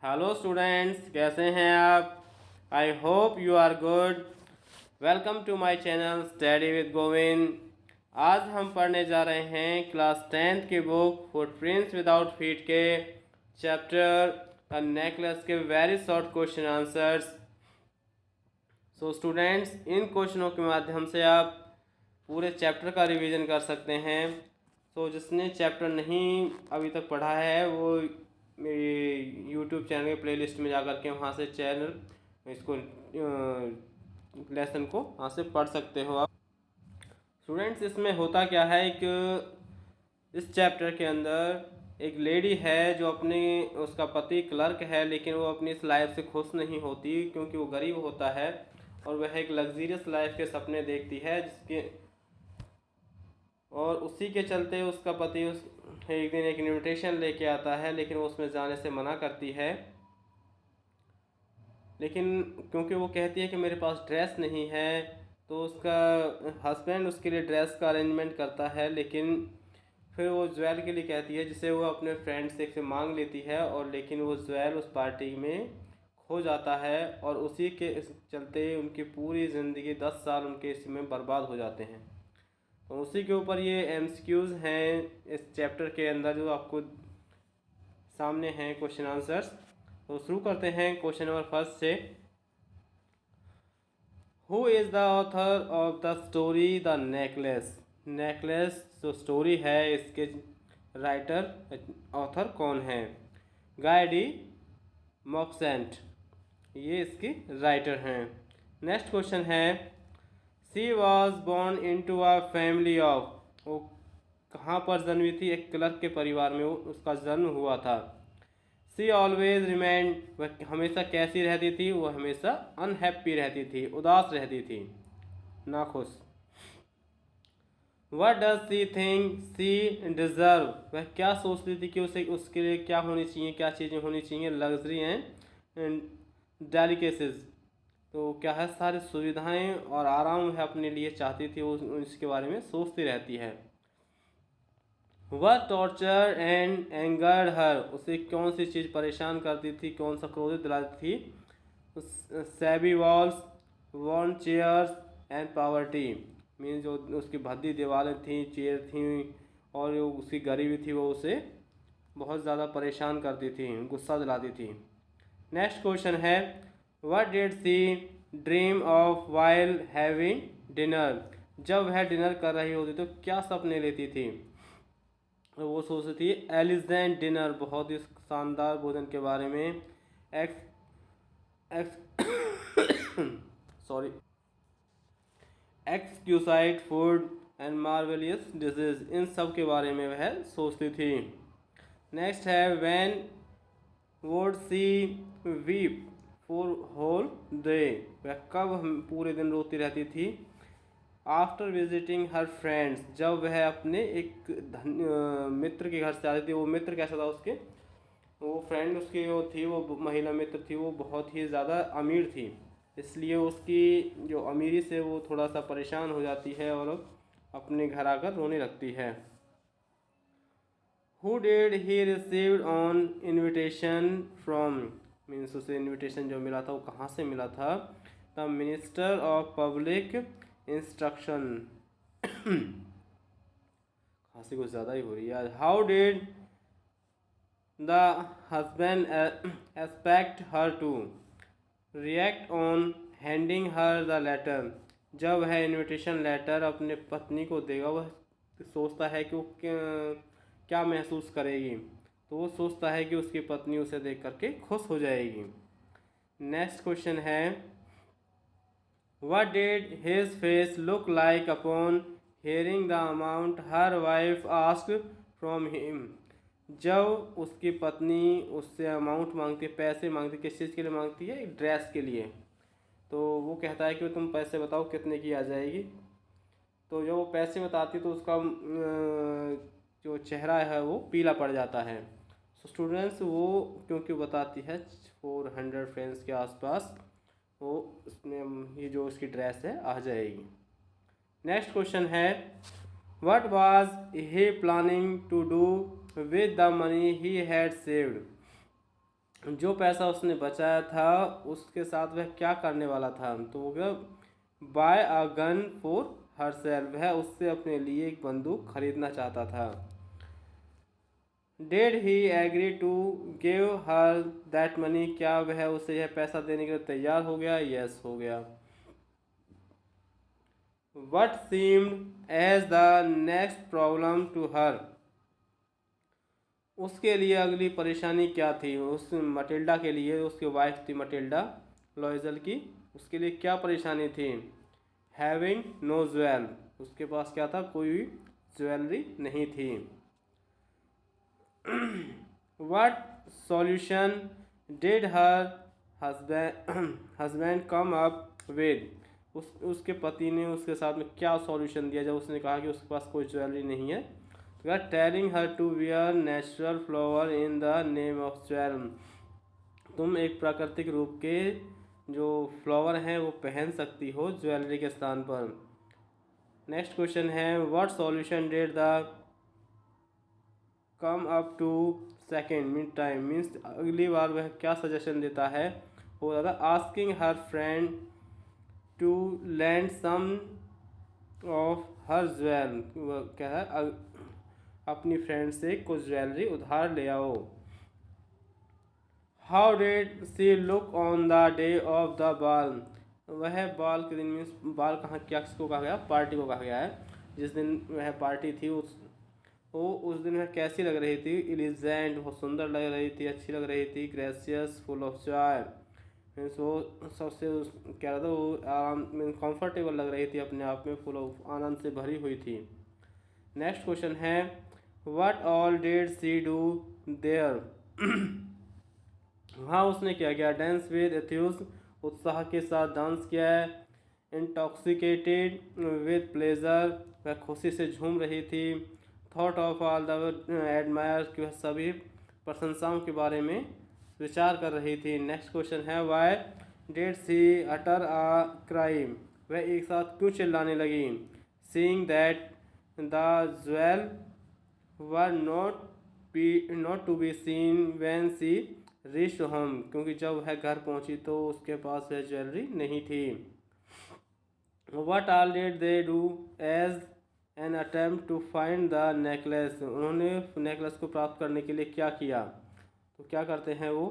Hello students, कैसे हैं आप? I hope you are good. Welcome to my channel study with Govind. आज हम पढ़ने जा रहे हैं क्लास 10th की बुक फुटप्रिंट्स विदाउट फीट के चैप्टर द नेकलेस के very short question answers. So students, इन क्वेश्चनों के माध्यम से आप पूरे चैप्टर का रिवीजन कर सकते हैं। जिसने चैप्टर नहीं अभी तक पढ़ा है वो मेरी यूट्यूब चैनल के प्लेलिस्ट में जा कर के वहाँ से चैनल इसको लेसन को वहाँ से पढ़ सकते हो आप। स्टूडेंट्स, इसमें होता क्या है कि इस चैप्टर के अंदर एक लेडी है जो अपने उसका पति क्लर्क है, लेकिन वो अपनी इस लाइफ से खुश नहीं होती क्योंकि वो गरीब होता है और वह एक लग्जीरियस लाइफ के सपने देखती है जिसके और उसी के चलते उसका पति उस एक दिन एक इनविटेशन लेके आता है, लेकिन वो उसमें जाने से मना करती है। लेकिन क्योंकि वो कहती है कि मेरे पास ड्रेस नहीं है, तो उसका हस्बैंड उसके लिए ड्रेस का अरेंजमेंट करता है। लेकिन फिर वो ज्वेल के लिए कहती है, जिसे वो अपने फ्रेंड से मांग लेती है, और लेकिन वो ज्वेल उस पार्टी में खो जाता है और उसी के चलते उनकी पूरी ज़िंदगी 10 साल उनके इसमें बर्बाद हो जाते हैं। तो उसी के ऊपर ये एमसीक्यूज़ हैं इस चैप्टर के अंदर जो आपको सामने हैं क्वेश्चन आंसर्स। तो शुरू करते हैं क्वेश्चन नंबर फर्स्ट से। Who is the author of the story the necklace? Necklace जो स्टोरी है इसके राइटर ऑथर कौन है? गाय डी मॉक्सेंट, ये इसकी राइटर हैं। नेक्स्ट क्वेश्चन है, she was born into a family of, वो कहाँ पर जन्मी थी? एक क्लर्क के परिवार में उसका जन्म हुआ था। सी ऑलवेज रिमेंड, वह हमेशा कैसी रहती थी? वो हमेशा अनहैप्पी रहती थी, उदास रहती थी, नाखुश। What does she think she deserve, वह क्या सोचती थी कि उसे उसके लिए क्या होनी चाहिए, क्या चीज़ें होनी चाहिए? लग्जरी एंड डेलिकेसीज, तो क्या है सारी सुविधाएं और आराम वह अपने लिए चाहती थी, वो इसके बारे में सोचती रहती है। वह टॉर्चर एंड एंगर्ड हर, उसे कौन सी चीज़ परेशान करती थी, कौन सा क्रोधित दिलाती थी? Shabby walls, worn chairs and poverty, mean जो उसकी भद्दी दीवारें थीं, चेयर थीं, और जो उसकी गरीबी थी वो उसे बहुत ज़्यादा परेशान करती थी, गुस्सा दिलाती थी। नेक्स्ट क्वेश्चन है, what did she dream of while having dinner? जब वह डिनर कर रही होती तो क्या सपने लेती थी? वो सोचती थी एलिजेंट डिनर, बहुत ही शानदार भोजन के बारे में। Ex sorry exquisite food and marvellous dishes, इन सब के बारे में वह सोचती थी। नेक्स्ट है, when would she weep for whole day, वह कब पूरे दिन रोती रहती थी? आफ्टर विजिटिंग हर फ्रेंड्स, जब वह अपने एक मित्र के घर से आती थी। वो मित्र कैसा था उसके? वो फ्रेंड उसकी जो थी, वो महिला मित्र थी, वो बहुत ही ज़्यादा अमीर थी, इसलिए उसकी जो अमीरी से वो थोड़ा सा परेशान हो जाती है और अपने घर आकर रोने लगती है। Who did he received on invitation from, means उसे इन्विटेशन जो मिला था वो कहाँ से मिला था? The minister of public instruction खांसी कुछ ज़्यादा ही हो रही है। How did the husband expect her to react on handing her the letter, जब वह इनविटेशन लेटर अपने पत्नी को देगा वह सोचता है कि वो क्या महसूस करेगी? तो वो सोचता है कि उसकी पत्नी उसे देख करके खुश हो जाएगी। नेक्स्ट क्वेश्चन है, what did his face look like upon hearing the amount her wife asked from him, जब उसकी पत्नी उससे अमाउंट मांगती है, पैसे मांगती, किस चीज़ के लिए मांगती है? एक ड्रेस के लिए। तो वो कहता है कि तुम पैसे बताओ कितने की आ जाएगी। तो जब वो पैसे बताती तो उसका जो चेहरा है वो पीला पड़ जाता है। सो स्टूडेंट्स, वो क्योंकि बताती है 400 फ्रेंड्स के आसपास, वो उसमें ये जो उसकी ड्रेस है आ जाएगी। नेक्स्ट क्वेश्चन है, what was he planning to do with the money he had saved, जो पैसा उसने बचाया था उसके साथ वह क्या करने वाला था, तो वो क्या, buy a gun for herself, वह उससे अपने लिए एक बंदूक खरीदना चाहता था। Did he agree to give her that money, क्या वह उसे यह पैसा देने के लिए तैयार हो गया, यस हो गया। What seemed as the next problem to her, उसके लिए अगली परेशानी क्या थी, उस मटिल्डा के लिए, उसकी वाइफ थी मटिल्डा लॉयजल की, उसके लिए क्या परेशानी थी, हैविंग नो ज्वेल, उसके पास क्या था, कोई ज्वेलरी नहीं थी। What solution did her husband come up with, उसके पति ने उसके साथ में क्या सॉल्यूशन दिया जब उसने कहा कि उसके पास कोई ज्वेलरी नहीं है, तो telling her to wear natural flower in the name of jewel, तुम एक प्राकृतिक रूप के जो फ्लावर हैं वो पहन सकती हो ज्वेलरी के स्थान पर। नेक्स्ट क्वेश्चन है, what solution did the come up to second mean time, means अगली बार वह क्या सजेशन देता है, वो ज़्यादा asking her friend to lend some of her jewel, क्या है, अपनी फ्रेंड से कुछ ज्वेलरी उधार ले आओ। How did she look on the day of the ball, वह बाल के दिन में, बाल कहाँ क्या किसको कहा गया, पार्टी को कहा गया है, जिस दिन वह पार्टी थी उस दिन वह कैसी लग रही थी, एलिजेंट, बहुत सुंदर लग रही थी, अच्छी लग रही थी, gracious, full of Joy, means वो सबसे क्या था, वो आराम कंफर्टेबल लग रही थी अपने आप में, फुल ऑफ आनंद से भरी हुई थी। नेक्स्ट क्वेश्चन है, what all did she do there, वहाँ उसने क्या किया, डांस विद एथ्यूज, उत्साह के साथ डांस किया है, इंटॉक्सिकेटेड विद प्लेजर, वह खुशी से झूम रही थी, thought of all the admire, कि वह सभी प्रशंसाओं के बारे में विचार कर रही थी। नेक्स्ट क्वेश्चन है, why did she utter a crime, वह एक साथ क्यों चिल्लाने लगी, seeing that the jewel were not to be seen when she reached home, क्योंकि जब वह घर पहुंची तो उसके पास वह ज्वेलरी नहीं थी। What all did they do as an attempt to find the necklace, उन्होंने नेकलेस को प्राप्त करने के लिए क्या किया, तो क्या करते हैं वो,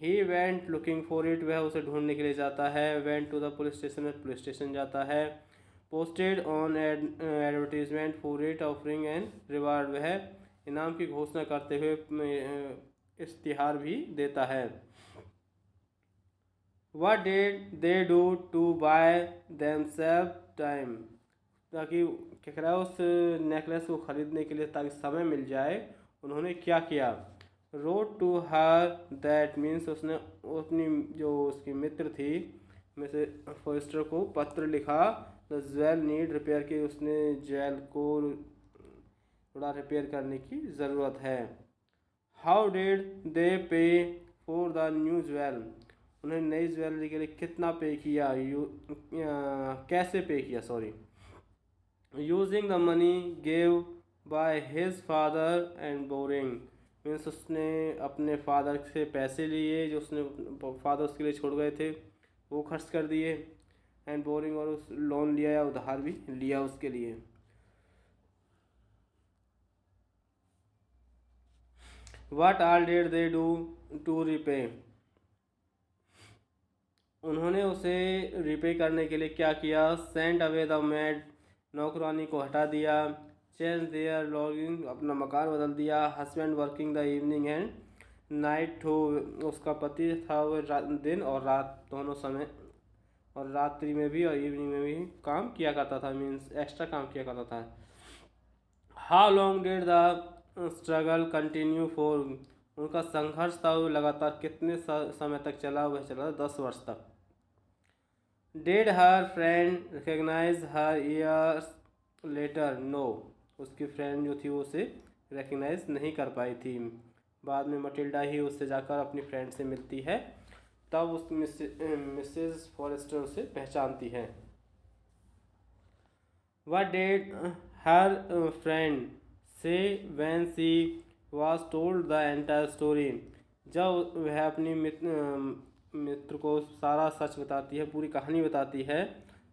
he went looking for it, वह उसे ढूंढने के लिए जाता है, went to the police station, में पुलिस स्टेशन जाता है, posted on advertisement for it offering an reward, वह इनाम की घोषणा करते हुए इश्तिहार भी देता है। What did they do to buy themselves time, ताकि क्या करा उस नेकलेस को खरीदने के लिए, ताकि समय मिल जाए, उन्होंने क्या किया, wrote to her that, means उसने अपनी जो उसकी मित्र थी मिस फोस्टर को पत्र लिखा, द ज्वेल नीड रिपेयर, की उसने ज्वेल को थोड़ा रिपेयर करने की ज़रूरत है। हाउ डिड दे पे फॉर द न्यू ज्वेल, उन्हें नई ज्वेलरी के लिए कितना पे किया, कैसे पे किया, sorry, using the money gave by his father and boring, means उसने अपने फादर से पैसे लिए जो उसने फादर उसके लिए छोड़ गए थे, वो खर्च कर दिए, एंड बोरिंग, और उस लोन लिया या उधार भी लिया उसके लिए। What all did they do to repay, उन्होंने उसे रिपे करने के लिए क्या किया, सेंड अवे द मेड, नौकरानी को हटा दिया, चेंज देयर लॉगिंग, अपना मकान बदल दिया, husband working the evening and night too, उसका पति था वो दिन और रात दोनों समय, और रात्रि में भी और इवनिंग में भी काम किया करता था, मीन्स एक्स्ट्रा काम किया करता था। How long did the struggle continue for, उनका संघर्ष था वो लगातार कितने समय तक चला, वह चला 10 वर्ष तक। Did her friend recognise her years later, no, उसकी फ्रेंड जो थी वो उसे रिकग्नाइज नहीं कर पाई थी, बाद में मटिल्डा ही उससे जाकर अपनी फ्रेंड से मिलती है, तब उस मिसेस फॉरेस्टर उसे पहचानती है। What did her friend say when she was told the entire story, जब वह अपनी मित्र को सारा सच बताती है, पूरी कहानी बताती है,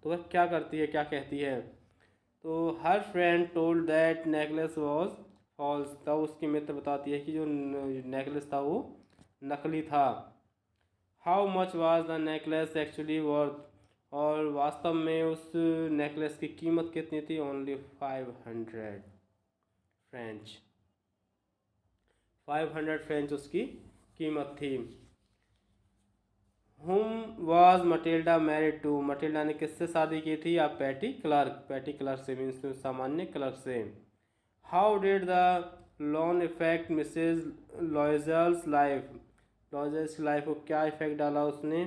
तो वह क्या करती है, क्या कहती है? तो her friend told that necklace was false. तब उसकी मित्र बताती है कि जो नेकलेस था वो नकली था। How much was the necklace actually worth. और वास्तव में उस नेकलेस की कीमत कितनी थी? Only 500 French. 500 फ्रेंच उसकी कीमत थी। Whom was Matilda married to. Matilda ने किससे शादी की थी? आप पैटी क्लार्क। पैटी क्लार्क से मीन्स सामान्य क्लर्क से। How did the loan effect Mrs Loisel's life. Loisel's की लाइफ को क्या इफेक्ट डाला उसने?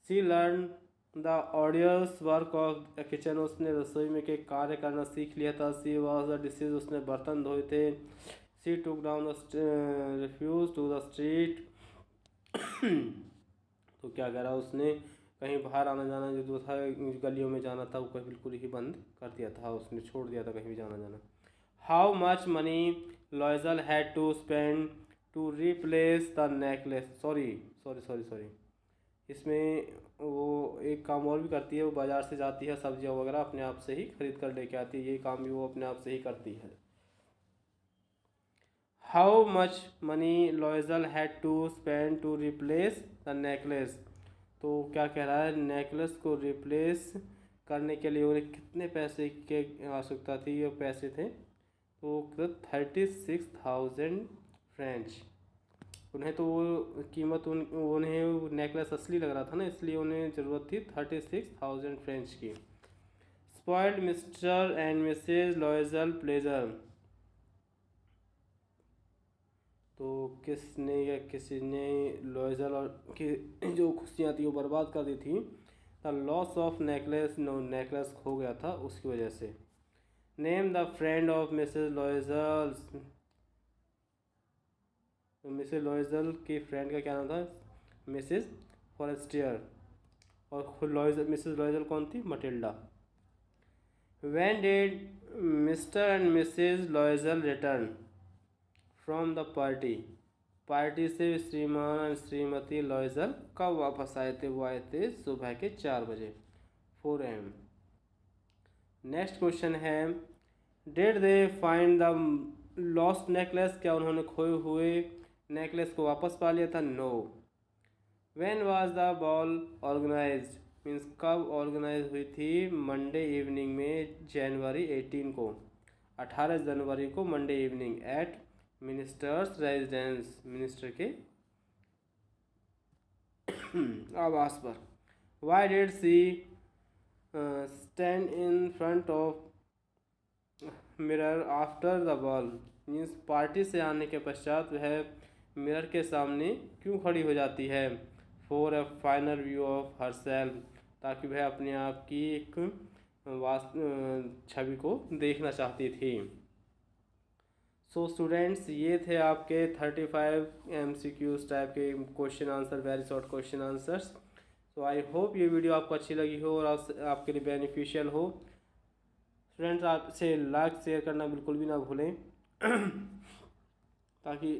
She learn the odious work of the kitchen. उसने रसोई में के कार्य करना सीख लिया था। She washed the dishes. उसने बर्तन धोए थे। She took down the refuse to the street. तो क्या करा उसने? कहीं बाहर आना जाना जो था, गलियों में जाना था, वो कहीं बिल्कुल ही बंद कर दिया था, उसने छोड़ दिया था कहीं भी जाना जाना। How much money Loisel had to spend to replace the necklace. Sorry sorry sorry sorry, इसमें वो एक काम और भी करती है, वो बाज़ार से जाती है, सब्जियां वगैरह अपने आप से ही खरीद कर लेके आती है, ये काम भी वो अपने आप से ही करती है। How much money Loisel had to spend to replace the necklace. तो क्या कह रहा है? नेकलेस को रिप्लेस करने के लिए उन्हें कितने पैसे की आवश्यकता थी? ये पैसे थे तो 36,000 फ्रेंच। उन्हें तो वो कीमत उन्हें नेकलेस असली लग रहा था ना, इसलिए उन्हें ज़रूरत थी 36,000 फ्रेंच की। Spoiled Mr and Mrs Loisel pleasure. तो किसने या किसी ने लॉयजल और की जो खुशियाँ थी वो बर्बाद कर दी थी। The loss of necklace. No, necklace खो गया था उसकी वजह से। Name the friend of Mrs Loisel. Mrs Loisel की फ्रेंड का क्या नाम था? Mrs Forestier. और लॉयजल, मिसेज लॉयजल कौन थी? Matilda. When did Mr and Mrs Loisel return from the party. Party से श्रीमान और श्रीमती लॉयजल कब वापस आए थे? वो आए थे सुबह के 4 बजे, 4 AM। नेक्स्ट क्वेश्चन है, did they find the lost necklace. क्या उन्होंने खोए हुए नेकलेस को वापस पा लिया था? No. When was the ball organised. Means कब ऑर्गेनाइज हुई थी? मंडे इवनिंग में, जनवरी 18 को, 18 जनवरी को Monday evening, at minister's residence, minister के आवास पर। Why did she stand in front of mirror after the ball. Means party से आने के पश्चात वह मिरर के सामने क्यों खड़ी हो जाती है? For a final view of her self. ताकि वह अपने आप की एक छवि को देखना चाहती थी। सो स्टूडेंट्स, ये थे आपके 35 MCQs टाइप के question answer, very short question answers. तो आई होप ये वीडियो आपको अच्छी लगी हो और आपके लिए बेनिफिशियल हो। स्टूडेंट्स, आपसे लाइक शेयर करना बिल्कुल भी ना भूलें ताकि